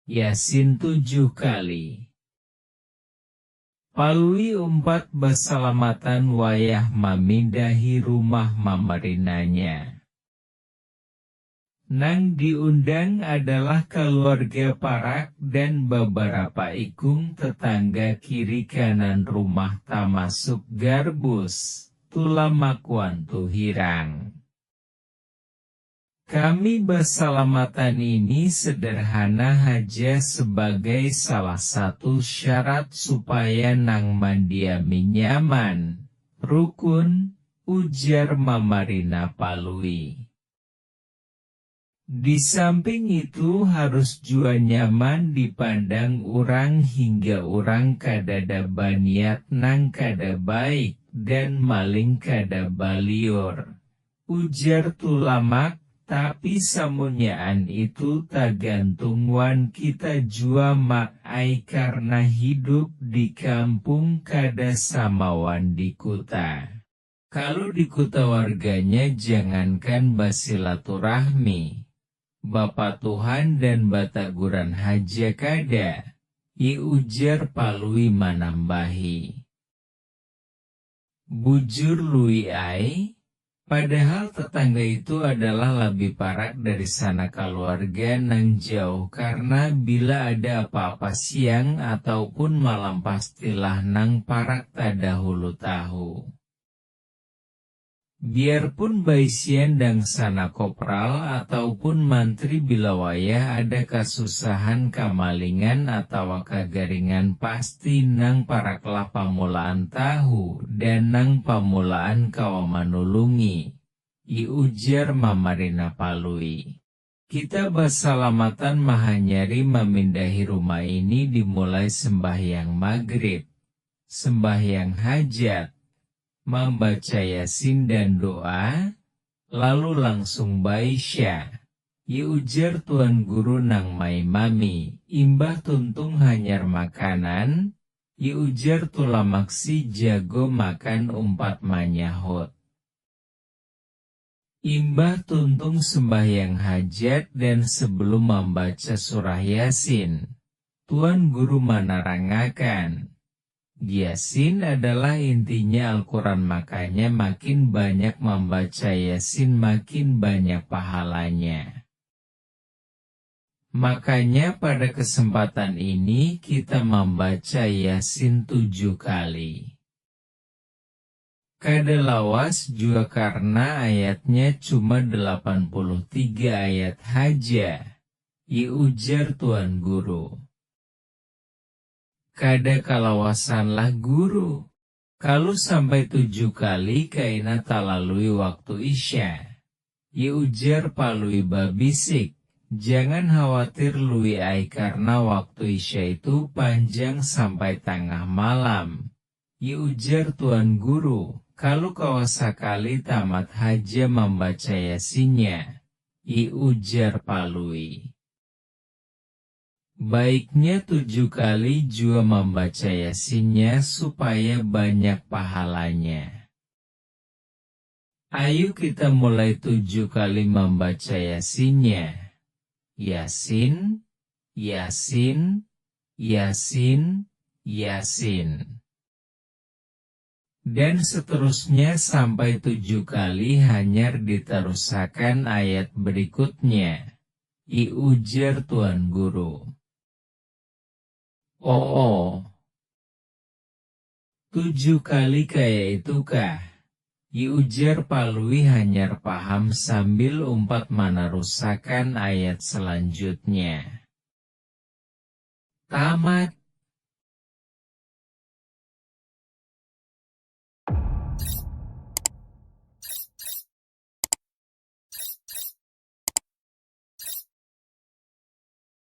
Yasin 7 kali. Palui 4 basalamatan wayah mamindahi rumah mamarinanya. Nang diundang adalah keluarga Parak dan beberapa ikung tetangga kiri kanan rumah termasuk Garbus, Tulamakuan Tuhirang. Kami basalamatan ini sederhana haja sebagai salah satu syarat supaya nang mandiami nyaman, rukun, ujar Mamarina Palui. Di samping itu harus jua nyaman dipandang orang hingga orang kadada baniat nang kada baik dan maling kada baliur. Ujar Tulamak, tapi samunyaan itu tagantung wan kita jua makai karena hidup di kampung kada samawan di kota. Kalau di kota warganya jangankan basilaturahmi. Bapak Tuhan dan bataguran haja kada, ujar Palui manambahi. Bujur lui ai, padahal tetangga itu adalah lebih parak dari sana keluarga nang jauh karena bila ada apa-apa siang ataupun malam pastilah nang parak tadahulu tahu. Biarpun baisian dan sana kopral ataupun mantri bila wayah ada kasusahan kamalingan atau kagaringan pasti nang paraklah pamulaan tahu dan nang pamulaan kawamanulungi. Ujar Mamarina Palui. Kita basalamatan mahanyari memindahi rumah ini dimulai sembahyang maghrib, sembahyang hajat, membaca Yasin dan doa, lalu langsung baisya. Ujar Tuan Guru nang mai mami, imbah tuntung hanyar makanan, ujar Tulamaksi jago makan 4 manyahot. Imbah tuntung sembahyang hajat dan sebelum membaca surah Yasin, Tuan Guru menerangakan, Yasin adalah intinya Al-Quran, makanya makin banyak membaca Yasin makin banyak pahalanya. Makanya pada kesempatan ini kita membaca Yasin 7 kali. Kada lawas juga karena ayatnya cuma 83 ayat haja, ujar Tuan Guru. Kada kalawasanlah guru. Kalau sampai 7 kali kaina talalui waktu isya. Ujar Palui babisik. Jangan khawatir lui ai karena waktu isya itu panjang sampai tengah malam. Ujar Tuan Guru. Kalau kau sekali tamat haja membaca Yasinnya. Ujar Palui. Baiknya 7 kali jua membaca Yasinnya supaya banyak pahalanya. Ayo kita mulai 7 kali membaca Yasinnya. Yasin, Yasin, Yasin, Yasin. Dan seterusnya sampai 7 kali hanyar diterusakan ayat berikutnya. Ujar Tuan Guru. Oh, 7 kali kayak itu kah? Ujar Palui hanyar paham sambil umpat menerusakan ayat selanjutnya. Tamat.